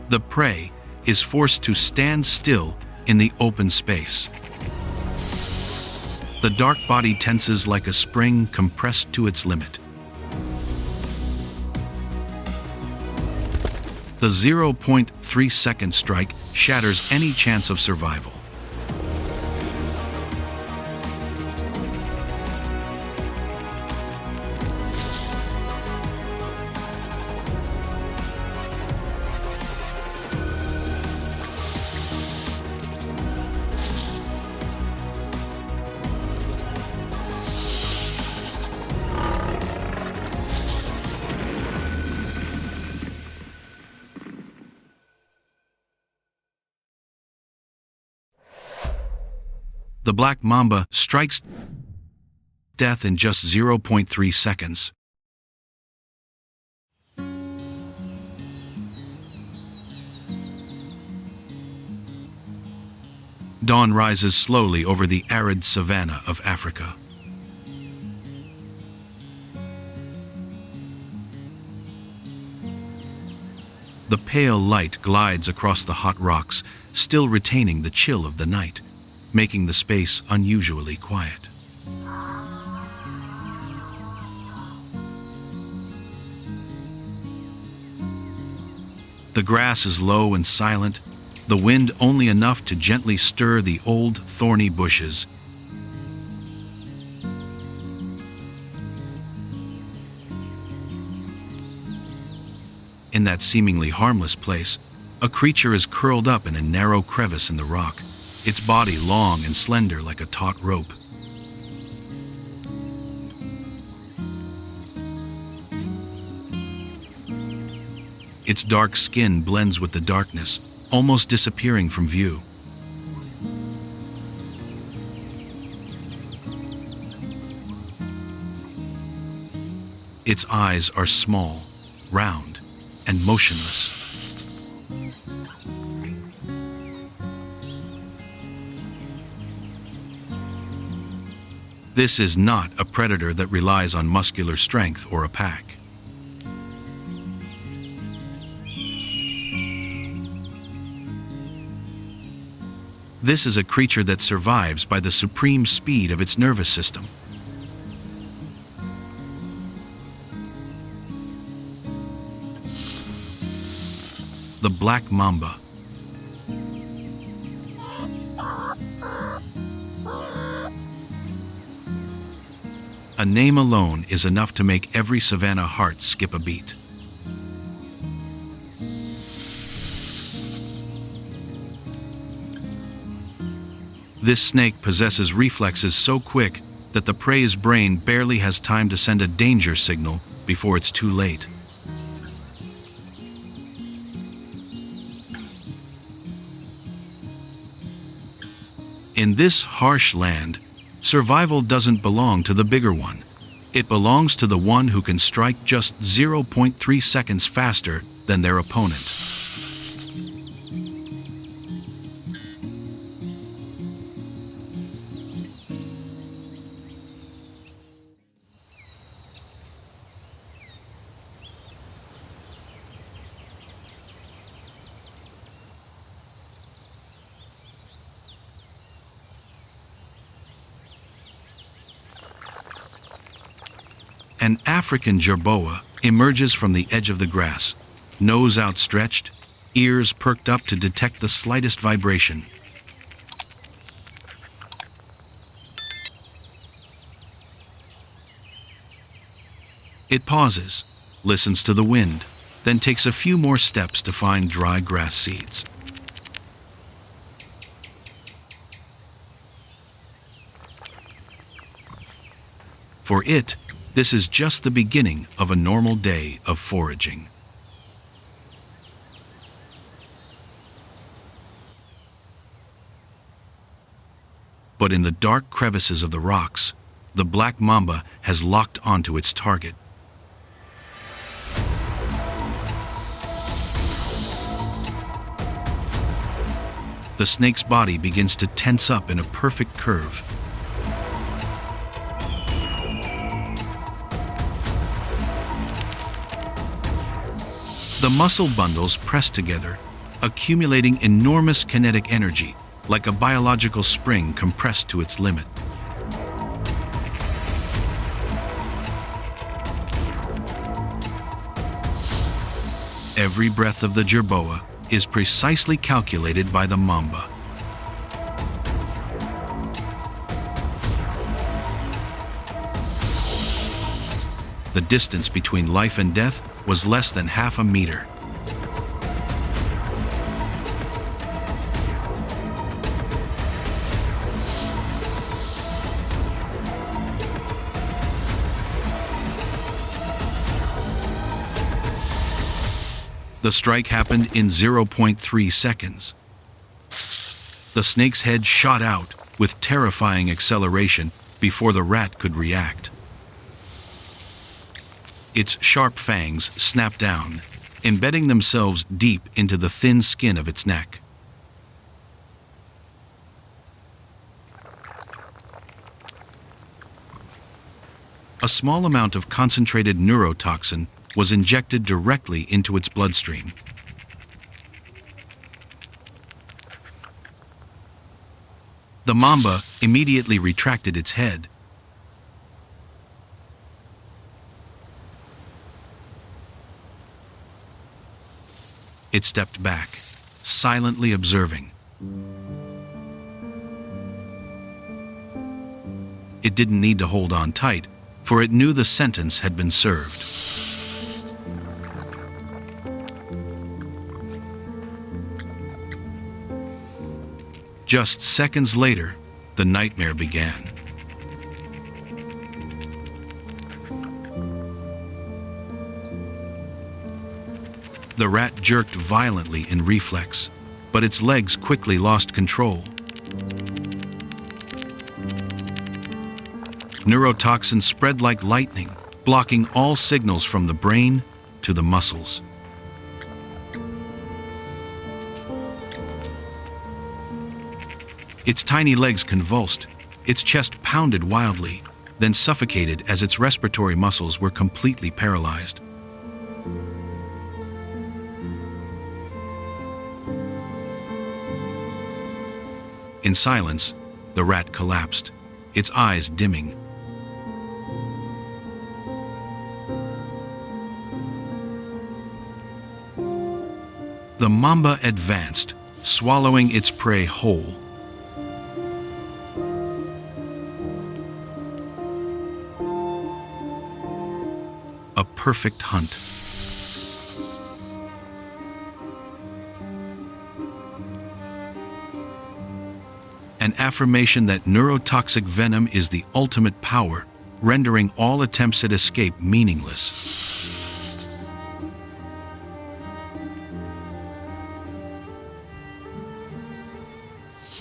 The prey is forced to stand still in the open space. The dark body tenses like a spring compressed to its limit. The 0.3-second strike shatters any chance of survival. The black mamba strikes death in just 0.3 seconds. Dawn rises slowly over the arid savanna of Africa. The pale light glides across the hot rocks, still retaining the chill of the night, making the space unusually quiet. The grass is low and silent, the wind only enough to gently stir the old thorny bushes. In that seemingly harmless place, a creature is curled up in a narrow crevice in the rock, its body long and slender like a taut rope. Its dark skin blends with the darkness, almost disappearing from view. Its eyes are small, round, and motionless. This is not a predator that relies on muscular strength or a pack. This is a creature that survives by the supreme speed of its nervous system. The black mamba. A name alone is enough to make every savanna heart skip a beat. This snake possesses reflexes so quick that the prey's brain barely has time to send a danger signal before it's too late. In this harsh land, survival doesn't belong to the bigger one. It belongs to the one who can strike just 0.3 seconds faster than their opponent. An African jerboa emerges from the edge of the grass, nose outstretched, ears perked up to detect the slightest vibration. It pauses, listens to the wind, then takes a few more steps to find dry grass seeds. For it, this is just the beginning of a normal day of foraging. But in the dark crevices of the rocks, the black mamba has locked onto its target. The snake's body begins to tense up in a perfect curve. The muscle bundles press together, accumulating enormous kinetic energy, like a biological spring compressed to its limit. Every breath of the jerboa is precisely calculated by the mamba. The distance between life and death was less than half a meter. The strike happened in 0.3 seconds. The snake's head shot out with terrifying acceleration before the rat could react. Its sharp fangs snapped down, embedding themselves deep into the thin skin of its neck. A small amount of concentrated neurotoxin was injected directly into its bloodstream. The mamba immediately retracted its head. It stepped back, silently observing. It didn't need to hold on tight, for it knew the sentence had been served. Just seconds later, the nightmare began. The rat jerked violently in reflex, but its legs quickly lost control. Neurotoxin spread like lightning, blocking all signals from the brain to the muscles. Its tiny legs convulsed, its chest pounded wildly, then suffocated as its respiratory muscles were completely paralyzed. In silence, the rat collapsed, its eyes dimming. The mamba advanced, swallowing its prey whole. A perfect hunt. An affirmation that neurotoxic venom is the ultimate power, rendering all attempts at escape meaningless.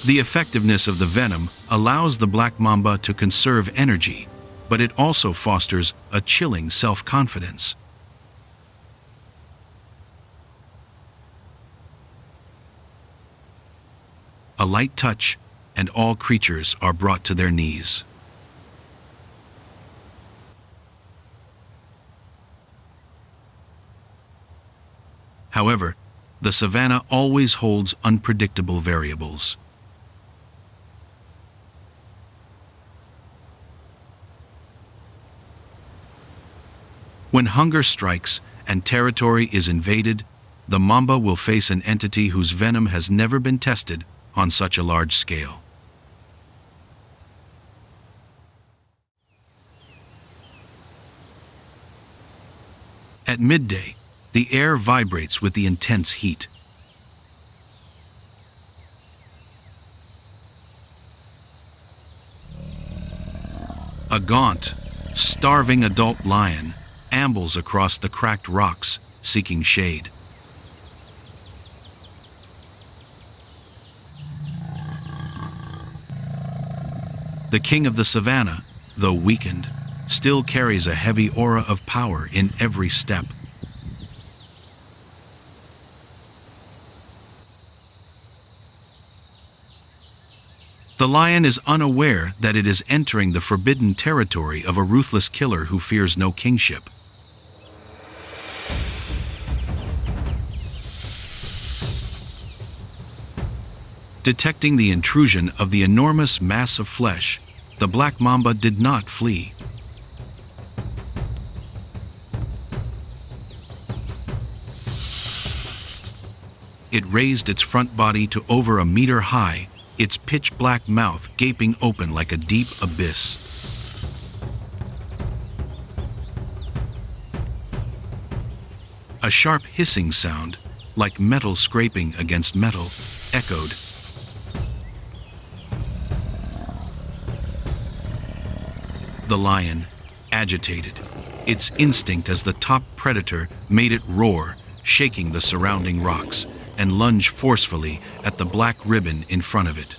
The effectiveness of the venom allows the black mamba to conserve energy, but it also fosters a chilling self-confidence. A light touch, and all creatures are brought to their knees. However, the savanna always holds unpredictable variables. When hunger strikes and territory is invaded, the mamba will face an entity whose venom has never been tested on such a large scale. At midday, the air vibrates with the intense heat. A gaunt, starving adult lion ambles across the cracked rocks, seeking shade. The king of the savanna, though weakened, still carries a heavy aura of power in every step. The lion is unaware that it is entering the forbidden territory of a ruthless killer who fears no kingship. Detecting the intrusion of the enormous mass of flesh, the black mamba did not flee. It raised its front body to over a meter high, its pitch-black mouth gaping open like a deep abyss. A sharp hissing sound, like metal scraping against metal, echoed. The lion, agitated, its instinct as the top predator made it roar, shaking the surrounding rocks, and lunge forcefully at the black ribbon in front of it.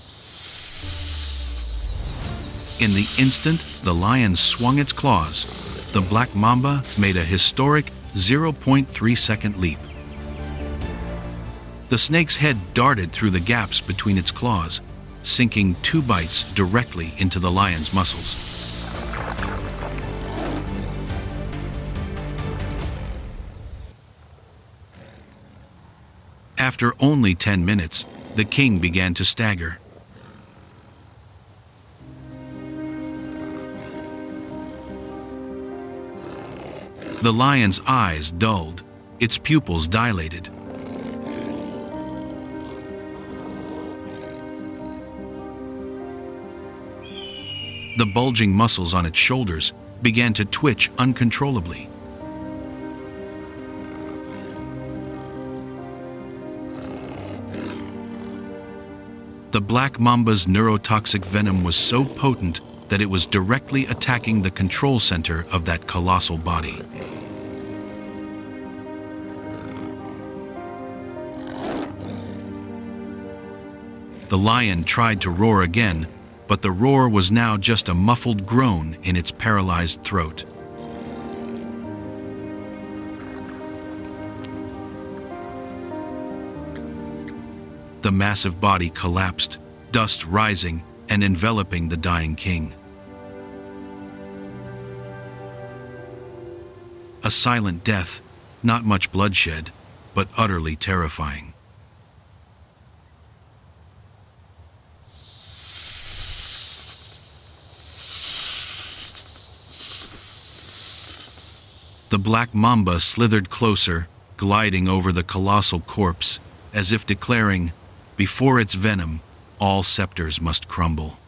In the instant the lion swung its claws, the black mamba made a historic 0.3-second leap. The snake's head darted through the gaps between its claws, sinking 2 bites directly into the lion's muscles. After only 10 minutes, the king began to stagger. The lion's eyes dulled, its pupils dilated. The bulging muscles on its shoulders began to twitch uncontrollably. The black mamba's neurotoxic venom was so potent that it was directly attacking the control center of that colossal body. The lion tried to roar again, but the roar was now just a muffled groan in its paralyzed throat. The massive body collapsed, dust rising and enveloping the dying king. A silent death, not much bloodshed, but utterly terrifying. The black mamba slithered closer, gliding over the colossal corpse, as if declaring, "Before its venom, all scepters must crumble."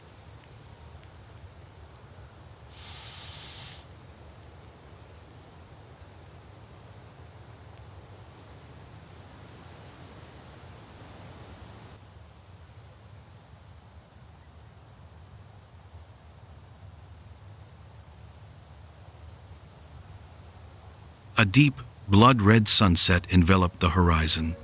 A deep, blood-red sunset enveloped the horizon.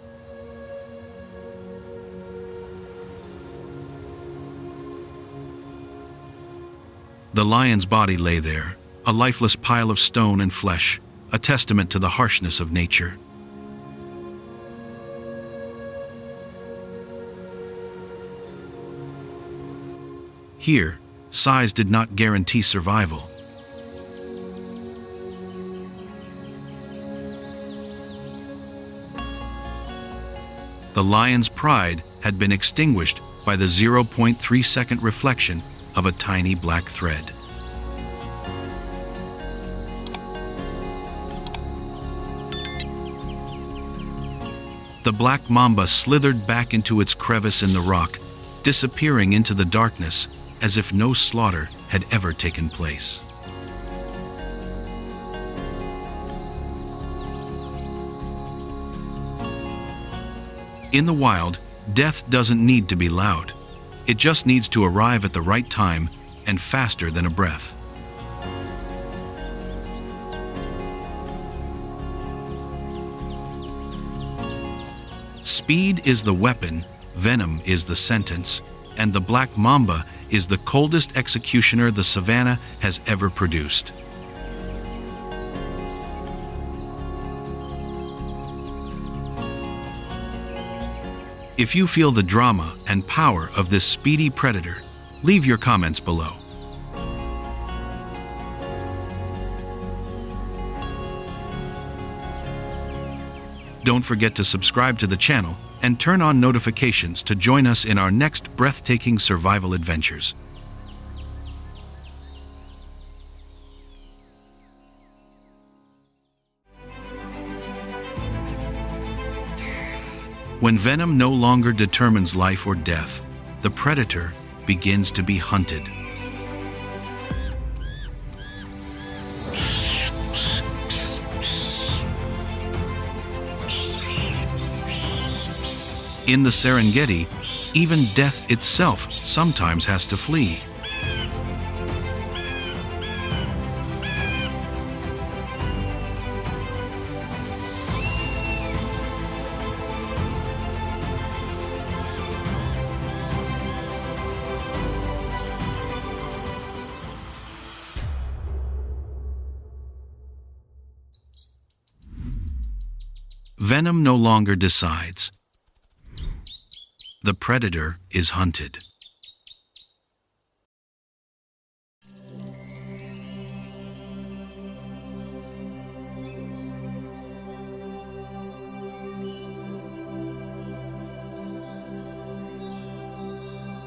The lion's body lay there, a lifeless pile of stone and flesh, a testament to the harshness of nature. Here, size did not guarantee survival. The lion's pride had been extinguished by the 0.3-second reflection of a tiny black thread. The black mamba slithered back into its crevice in the rock, disappearing into the darkness as if no slaughter had ever taken place. In the wild, death doesn't need to be loud. It just needs to arrive at the right time and faster than a breath. Speed is the weapon, venom is the sentence, and the black mamba is the coldest executioner the savannah has ever produced. If you feel the drama and power of this speedy predator, leave your comments below. Don't forget to subscribe to the channel and turn on notifications to join us in our next breathtaking survival adventures. When venom no longer determines life or death, the predator begins to be hunted. In the Serengeti, even death itself sometimes has to flee. Venom no longer decides. The predator is hunted.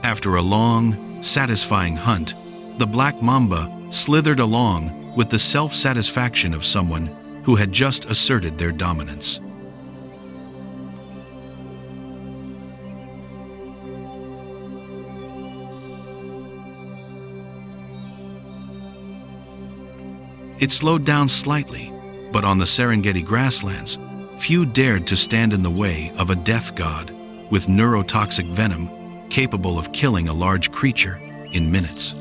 After a long, satisfying hunt, the black mamba slithered along with the self-satisfaction of someone who had just asserted their dominance. It slowed down slightly, but on the Serengeti grasslands, few dared to stand in the way of a death god with neurotoxic venom capable of killing a large creature in minutes.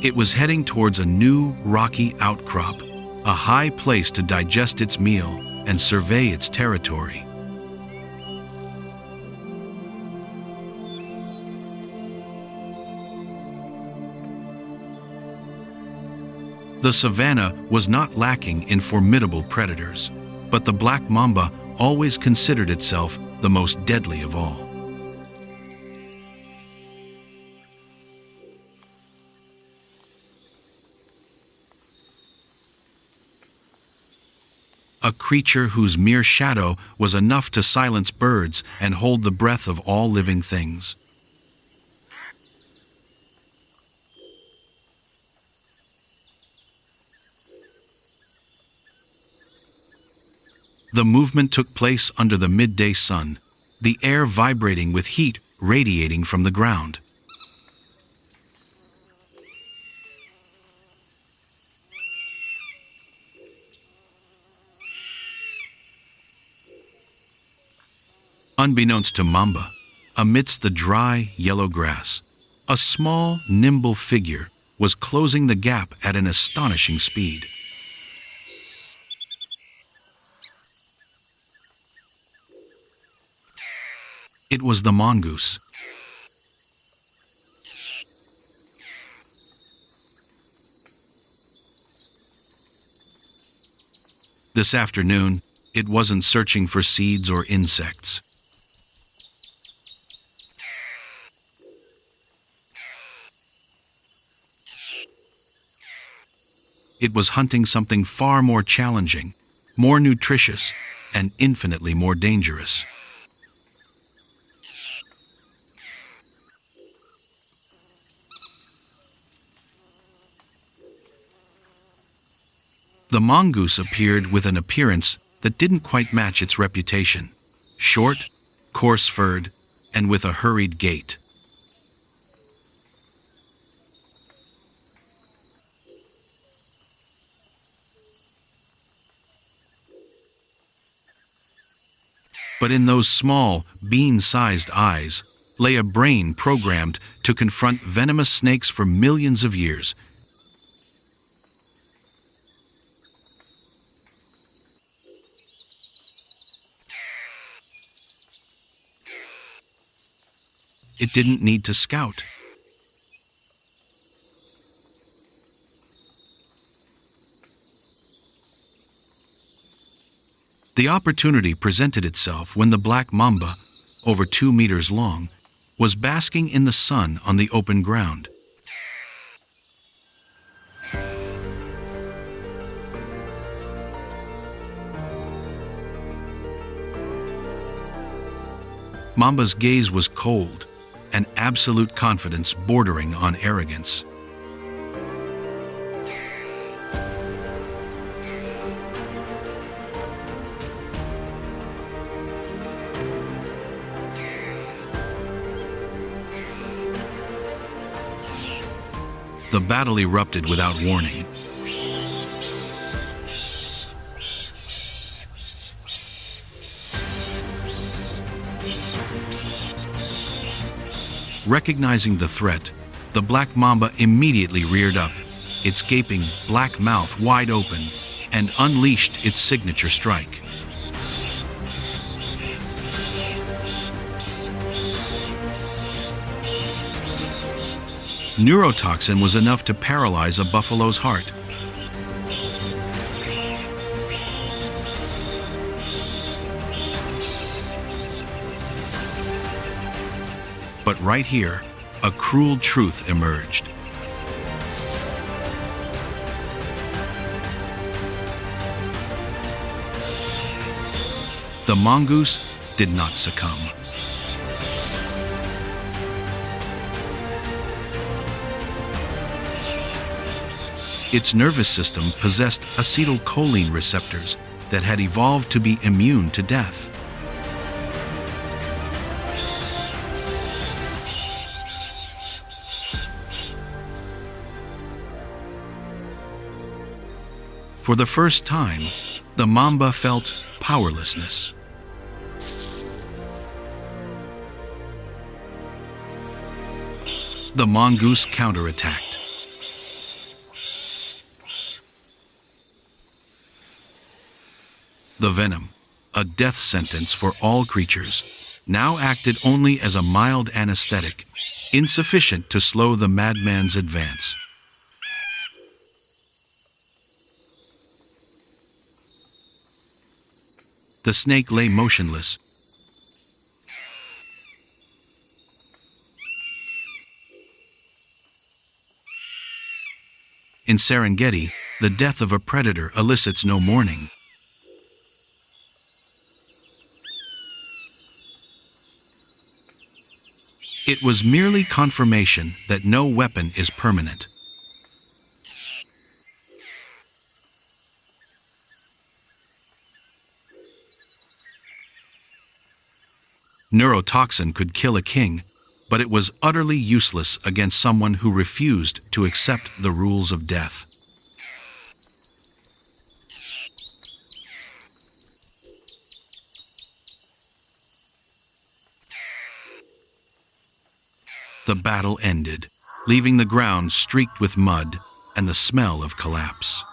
It was heading towards a new rocky outcrop, a high place to digest its meal and survey its territory. The savanna was not lacking in formidable predators, but the black mamba always considered itself the most deadly of all. A creature whose mere shadow was enough to silence birds and hold the breath of all living things. The movement took place under the midday sun, the air vibrating with heat radiating from the ground. Unbeknownst to Mamba, amidst the dry, yellow grass, a small, nimble figure was closing the gap at an astonishing speed. It was the mongoose. This afternoon, it wasn't searching for seeds or insects. It was hunting something far more challenging, more nutritious, and infinitely more dangerous. The mongoose appeared with an appearance that didn't quite match its reputation: short, coarse-furred, and with a hurried gait. But in those small, bean-sized eyes lay a brain programmed to confront venomous snakes for millions of years. It didn't need to scout. The opportunity presented itself when the black mamba, over 2 meters long, was basking in the sun on the open ground. Mamba's gaze was cold, an absolute confidence bordering on arrogance. The battle erupted without warning. Recognizing the threat, the black mamba immediately reared up, its gaping black mouth wide open, and unleashed its signature strike. Neurotoxin was enough to paralyze a buffalo's heart. But right here, a cruel truth emerged. The mongoose did not succumb. Its nervous system possessed acetylcholine receptors that had evolved to be immune to death. For the first time, the mamba felt powerlessness. The mongoose counterattacked. The venom, a death sentence for all creatures, now acted only as a mild anesthetic, insufficient to slow the madman's advance. The snake lay motionless. In Serengeti, the death of a predator elicits no mourning. It was merely confirmation that no weapon is permanent. Neurotoxin could kill a king, but it was utterly useless against someone who refused to accept the rules of death. The battle ended, leaving the ground streaked with mud and the smell of collapse.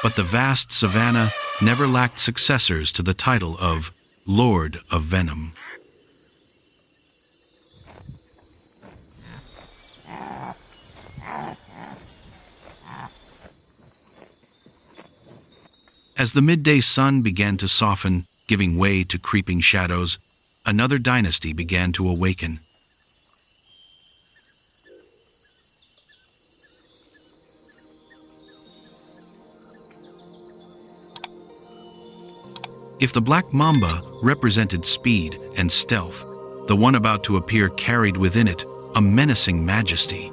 But the vast savanna never lacked successors to the title of Lord of Venom. As the midday sun began to soften, giving way to creeping shadows, another dynasty began to awaken. If the black mamba represented speed and stealth, the one about to appear carried within it a menacing majesty.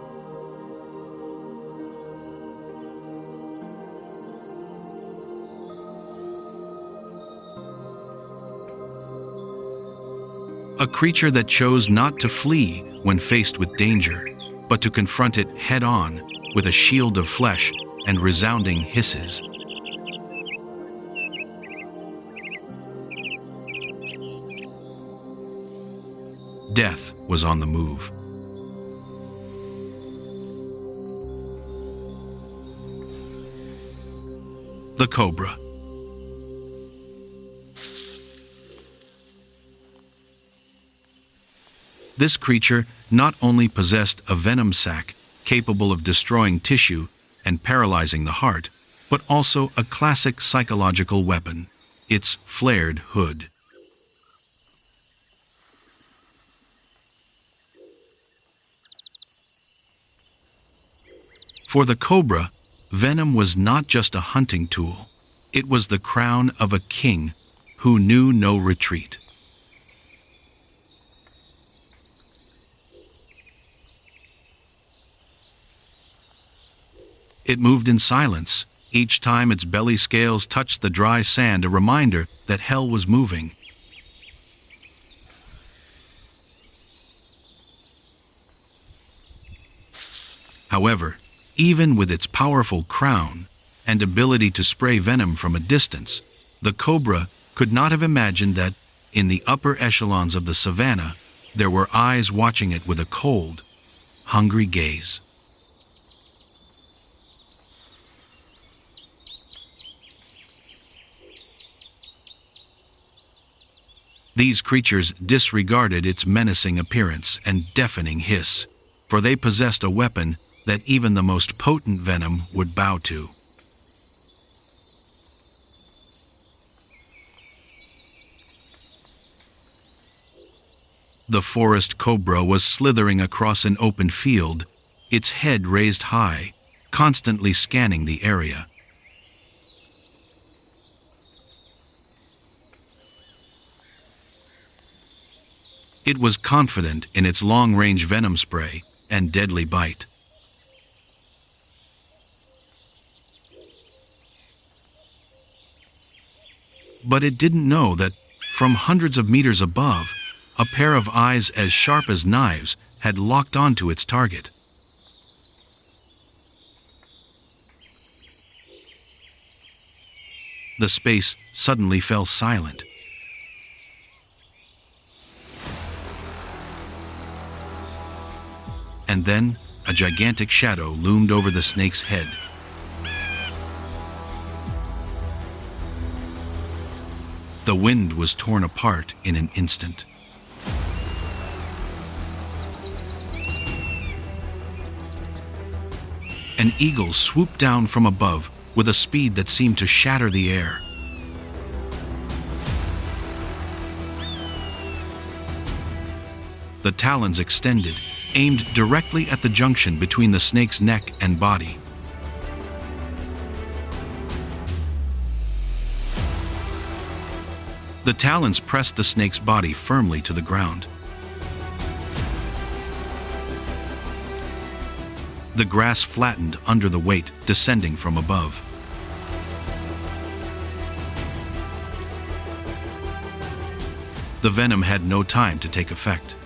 A creature that chose not to flee when faced with danger, but to confront it head-on with a shield of flesh and resounding hisses. Death was on the move. The cobra. This creature not only possessed a venom sac capable of destroying tissue and paralyzing the heart, but also a classic psychological weapon, its flared hood. For the cobra, venom was not just a hunting tool, it was the crown of a king who knew no retreat. It moved in silence, each time its belly scales touched the dry sand, a reminder that hell was moving. However, even with its powerful crown and ability to spray venom from a distance, the cobra could not have imagined that, in the upper echelons of the savannah, there were eyes watching it with a cold, hungry gaze. These creatures disregarded its menacing appearance and deafening hiss, for they possessed a weapon that even the most potent venom would bow to. The forest cobra was slithering across an open field, its head raised high, constantly scanning the area. It was confident in its long-range venom spray and deadly bite. But it didn't know that, from hundreds of meters above, a pair of eyes as sharp as knives had locked onto its target. The space suddenly fell silent. And then, a gigantic shadow loomed over the snake's head. The wind was torn apart in an instant. An eagle swooped down from above with a speed that seemed to shatter the air. The talons extended, aimed directly at the junction between the snake's neck and body. The talons pressed the snake's body firmly to the ground. The grass flattened under the weight descending from above. The venom had no time to take effect.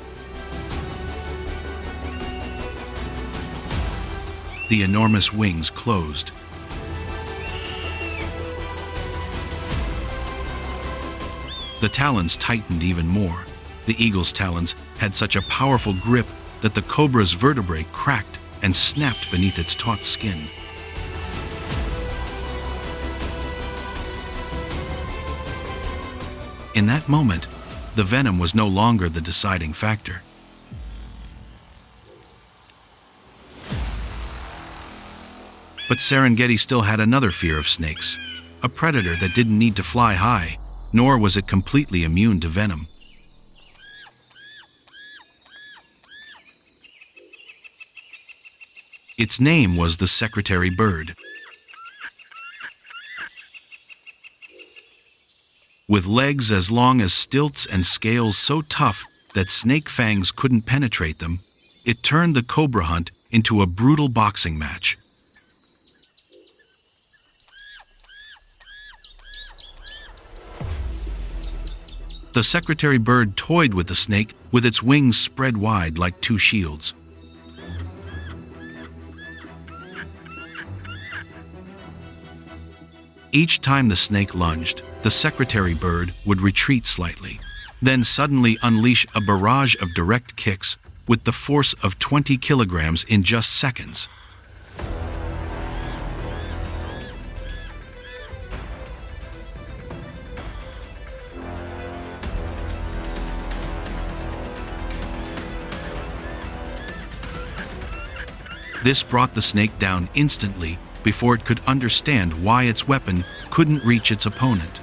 The enormous wings closed. The talons tightened even more. The eagle's talons had such a powerful grip that the cobra's vertebrae cracked and snapped beneath its taut skin. In that moment, the venom was no longer the deciding factor. But Serengeti still had another fear of snakes, a predator that didn't need to fly high, nor was it completely immune to venom. Its name was the secretary bird. With legs as long as stilts and scales so tough that snake fangs couldn't penetrate them, it turned the cobra hunt into a brutal boxing match. The secretary bird toyed with the snake with its wings spread wide like two shields. Each time the snake lunged, the secretary bird would retreat slightly, then suddenly unleash a barrage of direct kicks with the force of 20 kilograms in just seconds. This brought the snake down instantly before it could understand why its weapon couldn't reach its opponent.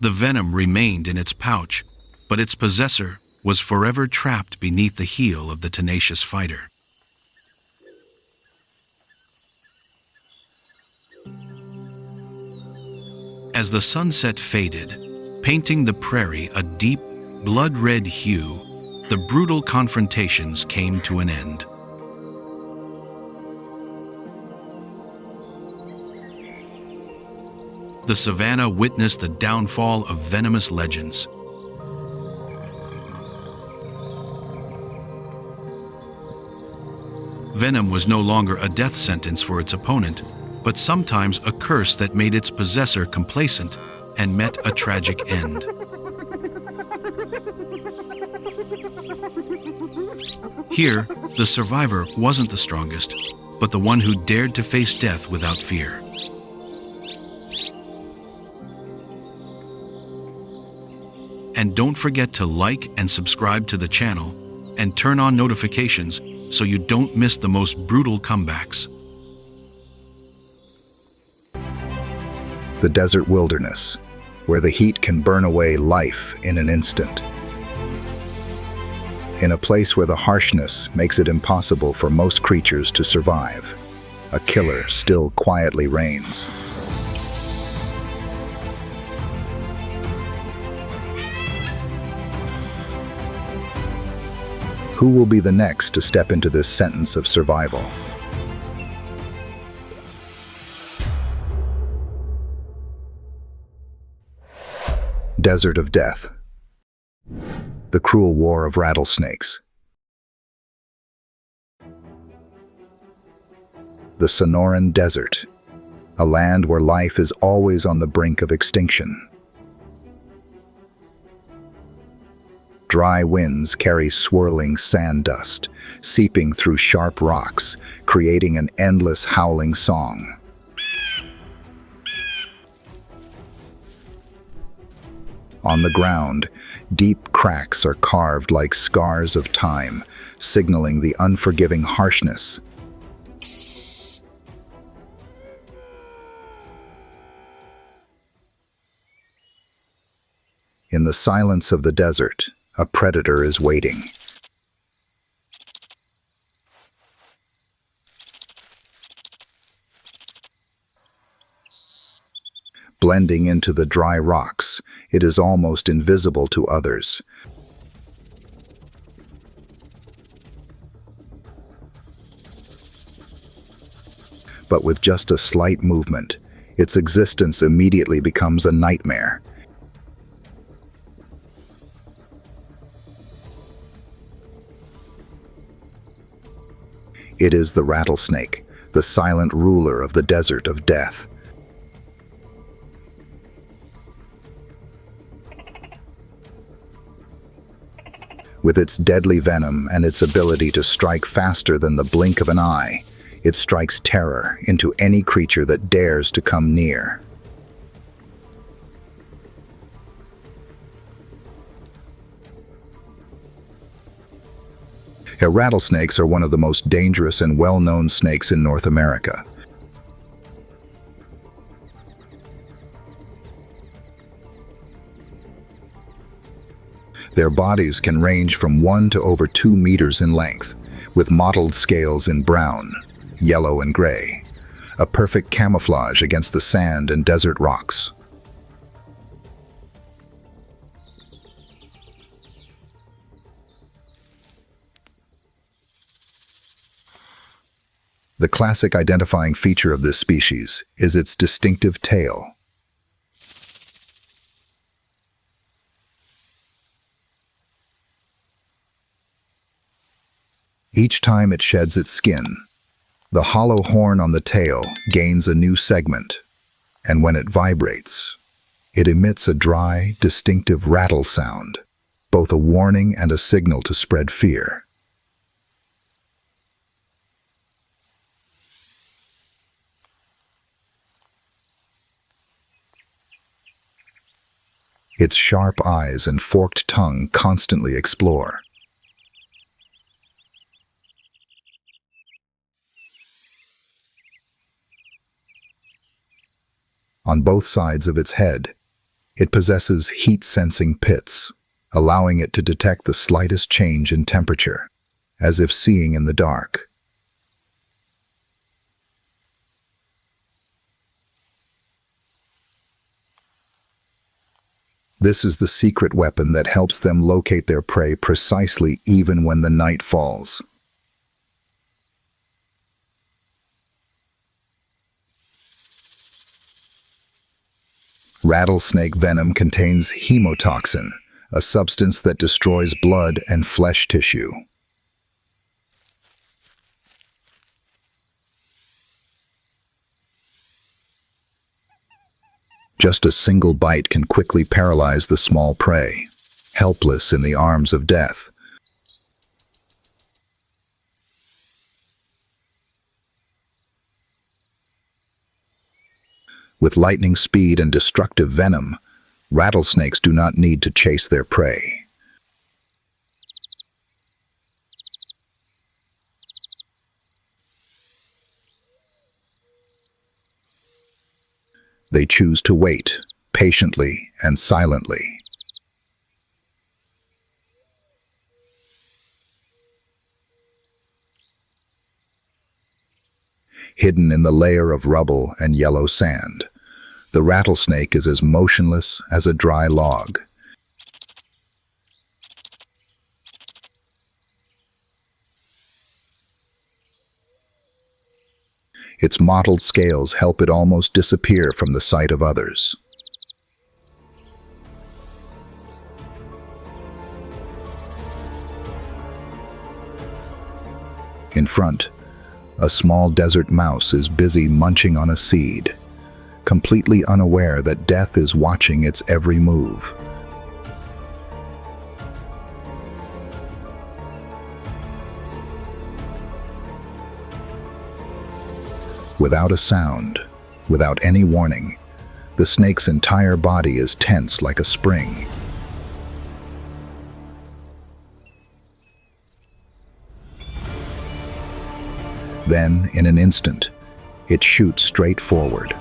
The venom remained in its pouch, but its possessor was forever trapped beneath the heel of the tenacious fighter. As the sunset faded, painting the prairie a deep, blood-red hue, the brutal confrontations came to an end. The savannah witnessed the downfall of venomous legends. Venom was no longer a death sentence for its opponent, but sometimes a curse that made its possessor complacent and met a tragic end. Here, the survivor wasn't the strongest, but the one who dared to face death without fear. And don't forget to like and subscribe to the channel and turn on notifications so you don't miss the most brutal comebacks. The desert wilderness, where the heat can burn away life in an instant. In a place where the harshness makes it impossible for most creatures to survive, a killer still quietly reigns. Who will be the next to step into this sentence of survival? Desert of Death. The cruel war of rattlesnakes. The Sonoran Desert, a land where life is always on the brink of extinction. Dry winds carry swirling sand dust, seeping through sharp rocks, creating an endless howling song. On the ground, deep cracks are carved like scars of time, signaling the unforgiving harshness. In the silence of the desert, a predator is waiting. Blending into the dry rocks, it is almost invisible to others. But with just a slight movement, its existence immediately becomes a nightmare. It is the rattlesnake, the silent ruler of the desert of death. With its deadly venom and its ability to strike faster than the blink of an eye, it strikes terror into any creature that dares to come near. Rattlesnakes are one of the most dangerous and well-known snakes in North America. Their bodies can range from 1 to over 2 meters in length, with mottled scales in brown, yellow, and gray, a perfect camouflage against the sand and desert rocks. The classic identifying feature of this species is its distinctive tail. Each time it sheds its skin, the hollow horn on the tail gains a new segment, and when it vibrates, it emits a dry, distinctive rattle sound, both a warning and a signal to spread fear. Its sharp eyes and forked tongue constantly explore. On both sides of its head, it possesses heat-sensing pits, allowing it to detect the slightest change in temperature, as if seeing in the dark. This is the secret weapon that helps them locate their prey precisely even when the night falls. Rattlesnake venom contains hemotoxin, a substance that destroys blood and flesh tissue. Just a single bite can quickly paralyze the small prey, helpless in the arms of death. With lightning speed and destructive venom, rattlesnakes do not need to chase their prey. They choose to wait, patiently and silently. Hidden in the layer of rubble and yellow sand, the rattlesnake is as motionless as a dry log. Its mottled scales help it almost disappear from the sight of others. In front, a small desert mouse is busy munching on a seed, completely unaware that death is watching its every move. Without a sound, without any warning, the snake's entire body is tense like a spring. Then, in an instant, it shoots straight forward.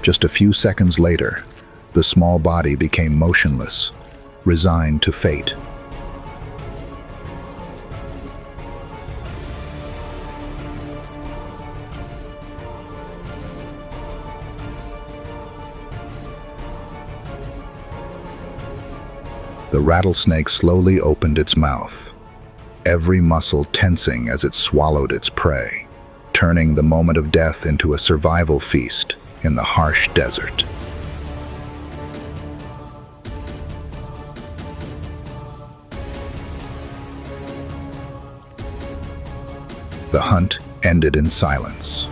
Just a few seconds later, the small body became motionless, resigned to fate. The rattlesnake slowly opened its mouth, every muscle tensing as it swallowed its prey, turning the moment of death into a survival feast in the harsh desert. The hunt ended in silence.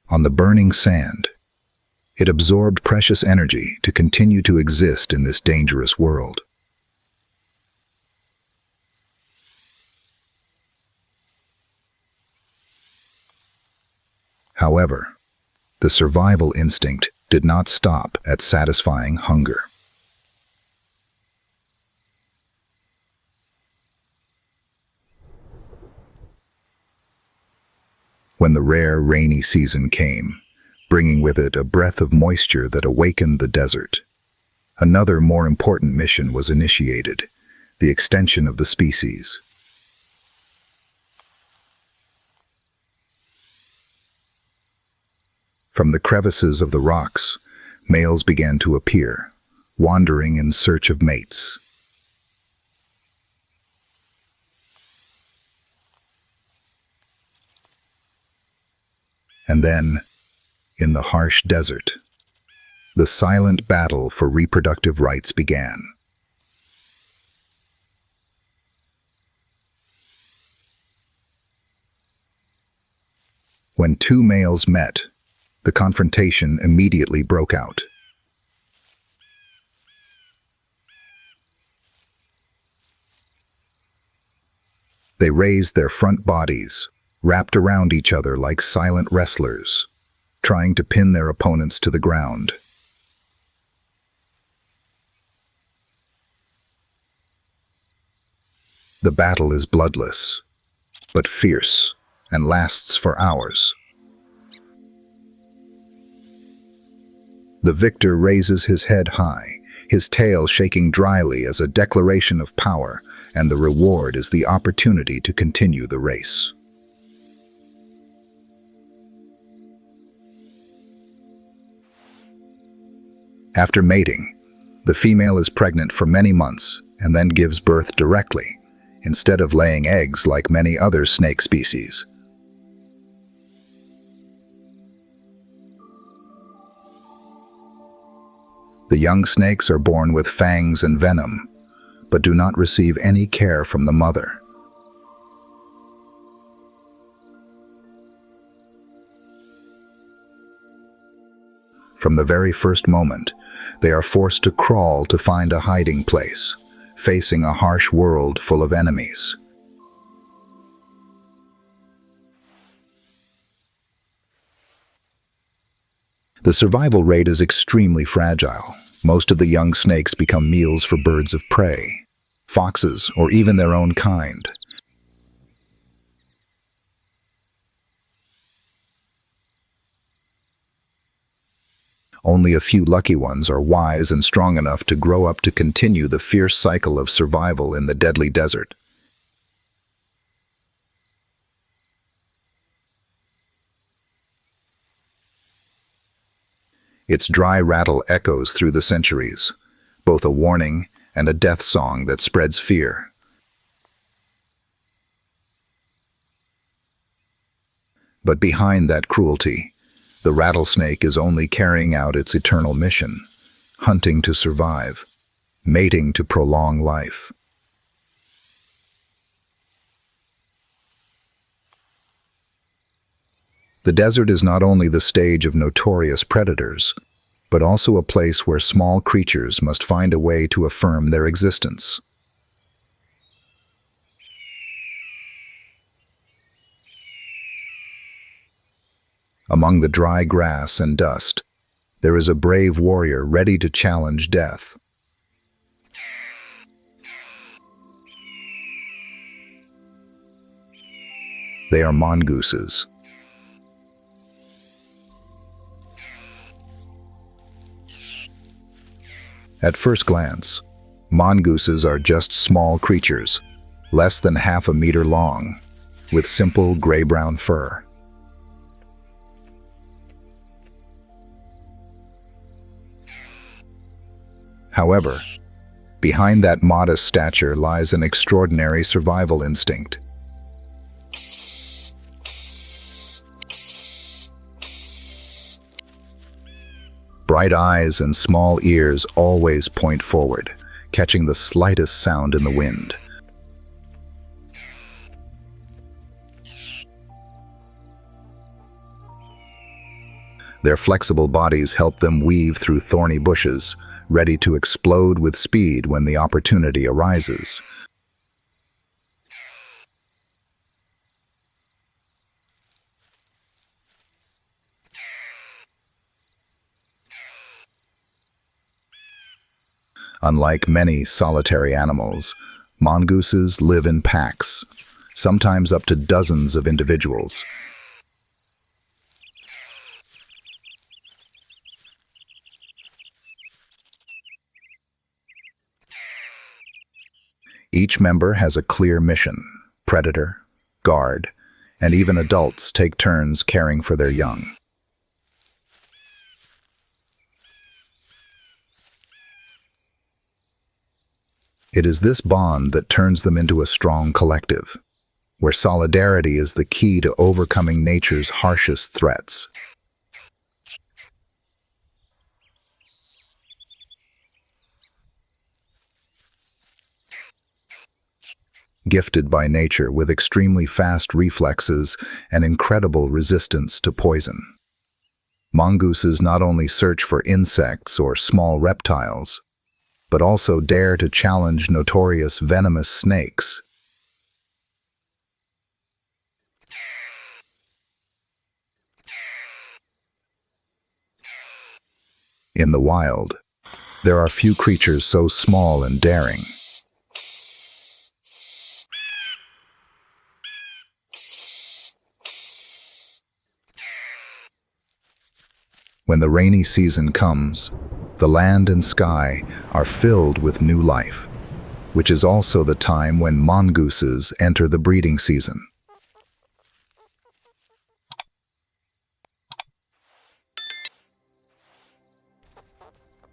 On the burning sand, it absorbed precious energy to continue to exist in this dangerous world. However, the survival instinct did not stop at satisfying hunger. When the rare rainy season came, bringing with it a breath of moisture that awakened the desert, another more important mission was initiated: the extension of the species. From the crevices of the rocks, males began to appear, wandering in search of mates. And then, in the harsh desert, the silent battle for reproductive rights began. When two males met, the confrontation immediately broke out. They raised their front bodies, wrapped around each other like silent wrestlers, trying to pin their opponents to the ground. The battle is bloodless, but fierce and lasts for hours. The victor raises his head high, his tail shaking dryly as a declaration of power, and the reward is the opportunity to continue the race. After mating, the female is pregnant for many months and then gives birth directly, instead of laying eggs like many other snake species. The young snakes are born with fangs and venom, but do not receive any care from the mother. From the very first moment, they are forced to crawl to find a hiding place, facing a harsh world full of enemies. The survival rate is extremely fragile. Most of the young snakes become meals for birds of prey, foxes, or even their own kind. Only a few lucky ones are wise and strong enough to grow up to continue the fierce cycle of survival in the deadly desert. Its dry rattle echoes through the centuries, both a warning and a death song that spreads fear. But behind that cruelty, the rattlesnake is only carrying out its eternal mission, hunting to survive, mating to prolong life. The desert is not only the stage of notorious predators, but also a place where small creatures must find a way to affirm their existence. Among the dry grass and dust, there is a brave warrior ready to challenge death. They are mongooses. At first glance, mongooses are just small creatures, less than half a meter long, with simple gray-brown fur. However, behind that modest stature lies an extraordinary survival instinct. Bright eyes and small ears always point forward, catching the slightest sound in the wind. Their flexible bodies help them weave through thorny bushes, ready to explode with speed when the opportunity arises. Unlike many solitary animals, mongooses live in packs, sometimes up to dozens of individuals. Each member has a clear mission: predator, guard, and even adults take turns caring for their young. It is this bond that turns them into a strong collective, where solidarity is the key to overcoming nature's harshest threats. Gifted by nature with extremely fast reflexes and incredible resistance to poison, mongooses not only search for insects or small reptiles, but also dare to challenge notorious venomous snakes. In the wild, there are few creatures so small and daring. When the rainy season comes, the land and sky are filled with new life, which is also the time when mongooses enter the breeding season.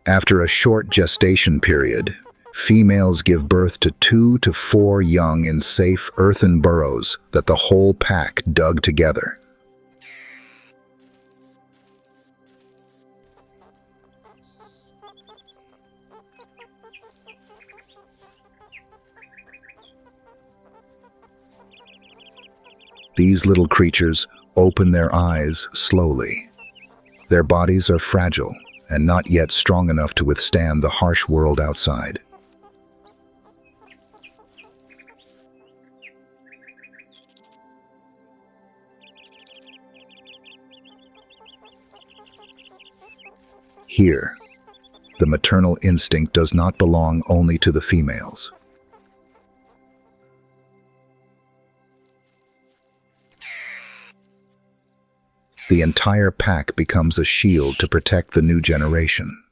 After a short gestation period, females give birth to 2 to 4 young in safe earthen burrows that the whole pack dug together. These little creatures open their eyes slowly. Their bodies are fragile and not yet strong enough to withstand the harsh world outside. Here, the maternal instinct does not belong only to the females. The entire pack becomes a shield to protect the new generation.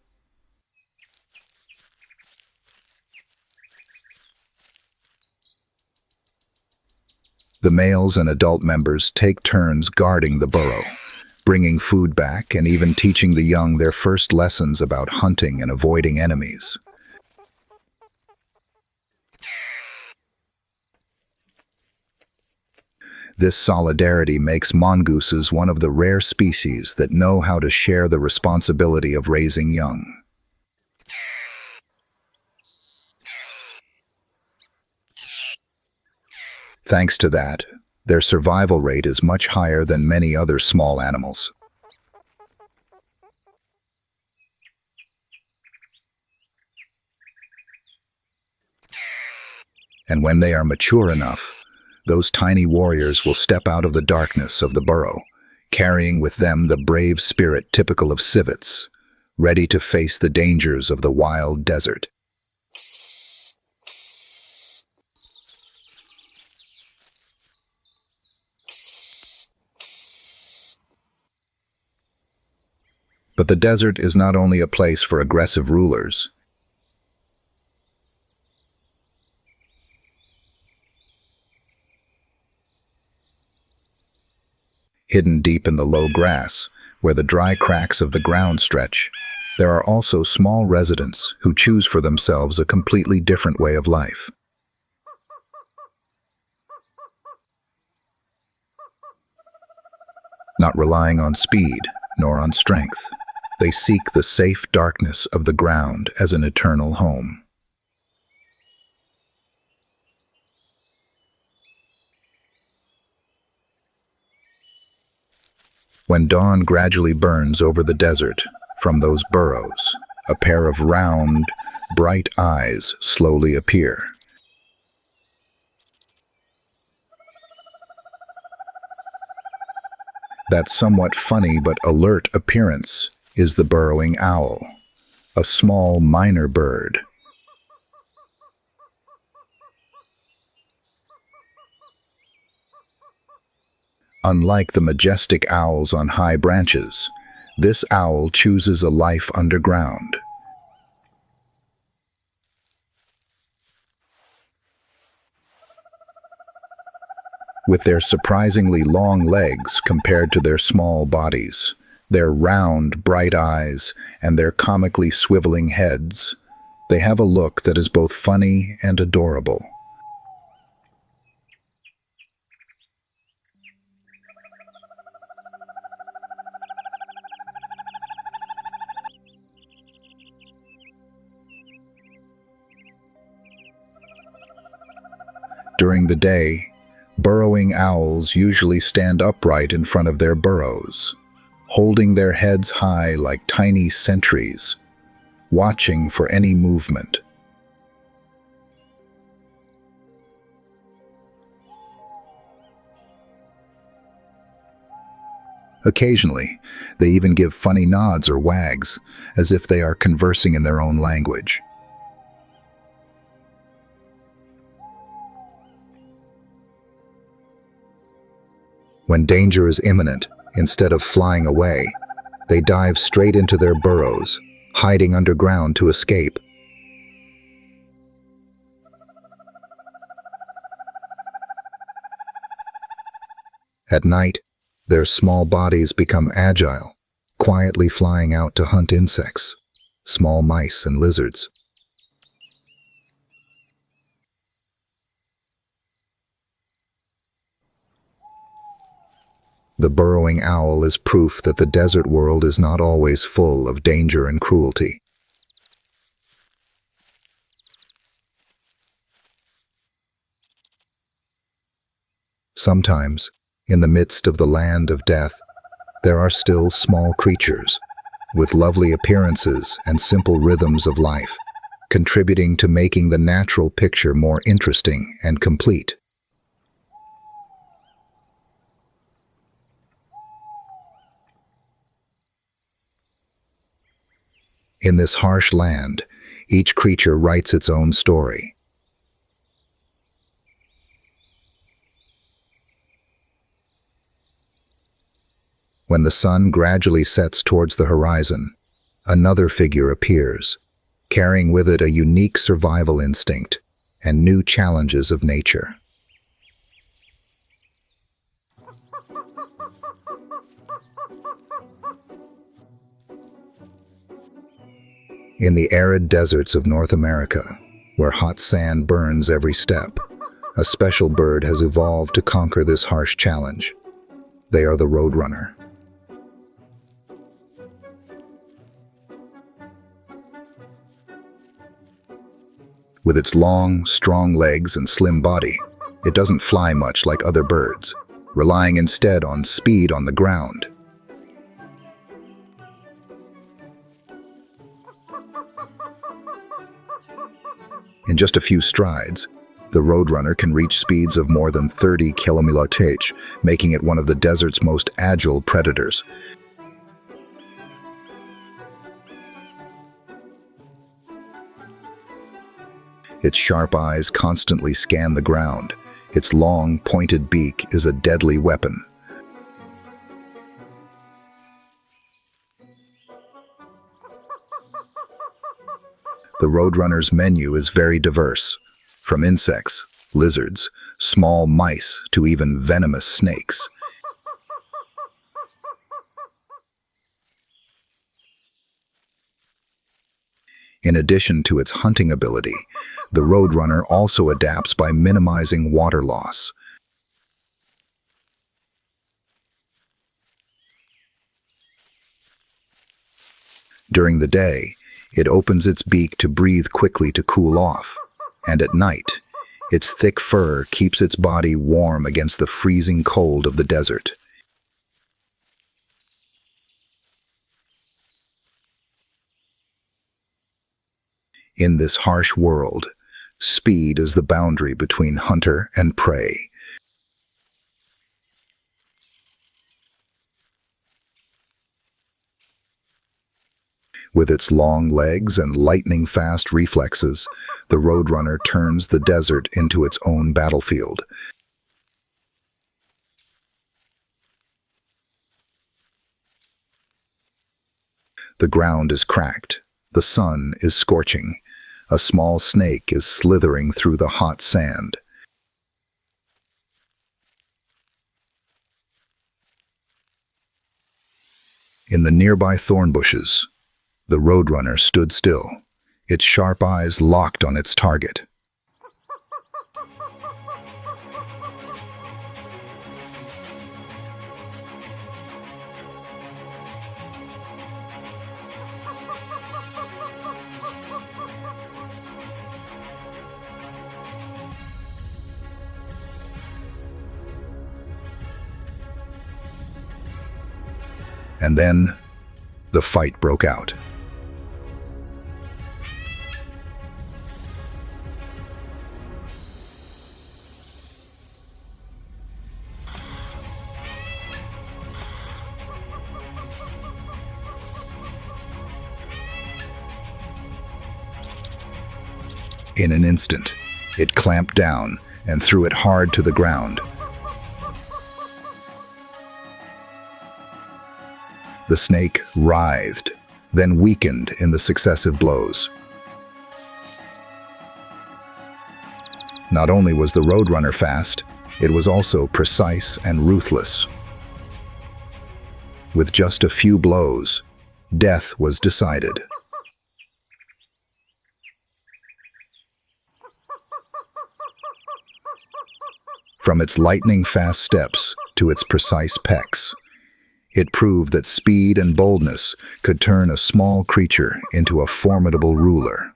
The males and adult members take turns guarding the burrow, bringing food back and even teaching the young their first lessons about hunting and avoiding enemies. This solidarity makes mongooses one of the rare species that know how to share the responsibility of raising young. Thanks to that, their survival rate is much higher than many other small animals. And when they are mature enough, those tiny warriors will step out of the darkness of the burrow, carrying with them the brave spirit typical of civets, ready to face the dangers of the wild desert. But the desert is not only a place for aggressive rulers. Hidden deep in the low grass, where the dry cracks of the ground stretch, there are also small residents who choose for themselves a completely different way of life. Not relying on speed nor on strength, they seek the safe darkness of the ground as an eternal home. When dawn gradually burns over the desert, from those burrows, a pair of round, bright eyes slowly appear. That somewhat funny but alert appearance is the burrowing owl, a small minor bird. Unlike the majestic owls on high branches, this owl chooses a life underground. With their surprisingly long legs compared to their small bodies, their round, bright eyes, and their comically swiveling heads, they have a look that is both funny and adorable. During the day, burrowing owls usually stand upright in front of their burrows, holding their heads high like tiny sentries, watching for any movement. Occasionally, they even give funny nods or wags, as if they are conversing in their own language. When danger is imminent, instead of flying away, They dive straight into their burrows, hiding underground to escape. At night, their small bodies become agile, quietly flying out to hunt insects, small mice and lizards. The burrowing owl is proof that the desert world is not always full of danger and cruelty. Sometimes, in the midst of the land of death, there are still small creatures, with lovely appearances and simple rhythms of life, contributing to making the natural picture more interesting and complete. In this harsh land, each creature writes its own story. When the sun gradually sets towards the horizon, another figure appears, carrying with it a unique survival instinct and new challenges of nature. In the arid deserts of North America, where hot sand burns every step, a special bird has evolved to conquer this harsh challenge. They are the roadrunner. With its long, strong legs and slim body, it doesn't fly much like other birds, relying instead on speed on the ground. In just a few strides, the roadrunner can reach speeds of more than 30 km/h, making it one of the desert's most agile predators. Its sharp eyes constantly scan the ground. Its long, pointed beak is a deadly weapon. The roadrunner's menu is very diverse, from insects, lizards, small mice, to even venomous snakes. In addition to its hunting ability, the roadrunner also adapts by minimizing water loss. During the day, it opens its beak to breathe quickly to cool off, and at night, its thick fur keeps its body warm against the freezing cold of the desert. In this harsh world, speed is the boundary between hunter and prey. With its long legs and lightning-fast reflexes, the roadrunner turns the desert into its own battlefield. The ground is cracked, the sun is scorching, a small snake is slithering through the hot sand. In the nearby thorn bushes, the roadrunner stood still, its sharp eyes locked on its target. And then, the fight broke out. In an instant, it clamped down and threw it hard to the ground. The snake writhed, then weakened in the successive blows. Not only was the roadrunner fast, it was also precise and ruthless. With just a few blows, death was decided. From its lightning-fast steps to its precise pecks, it proved that speed and boldness could turn a small creature into a formidable ruler.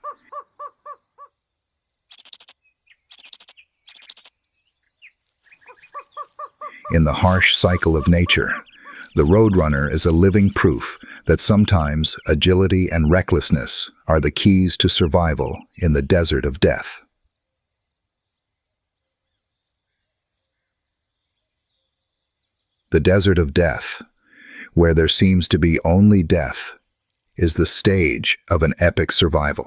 In the harsh cycle of nature, the roadrunner is a living proof that sometimes agility and recklessness are the keys to survival in the desert of death. The desert of death, where there seems to be only death, is the stage of an epic survival.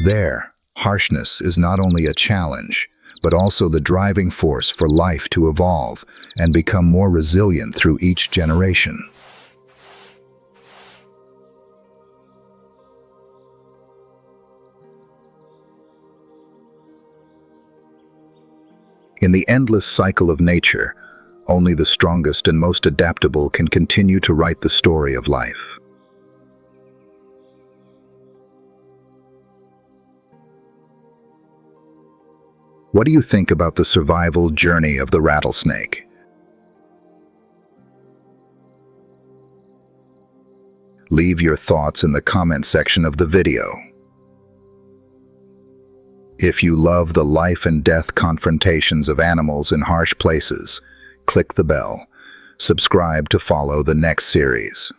There, harshness is not only a challenge, but also the driving force for life to evolve and become more resilient through each generation. In the endless cycle of nature, only the strongest and most adaptable can continue to write the story of life. What do you think about the survival journey of the rattlesnake? Leave your thoughts in the comment section of the video. If you love the life and death confrontations of animals in harsh places, click the bell. Subscribe to follow the next series.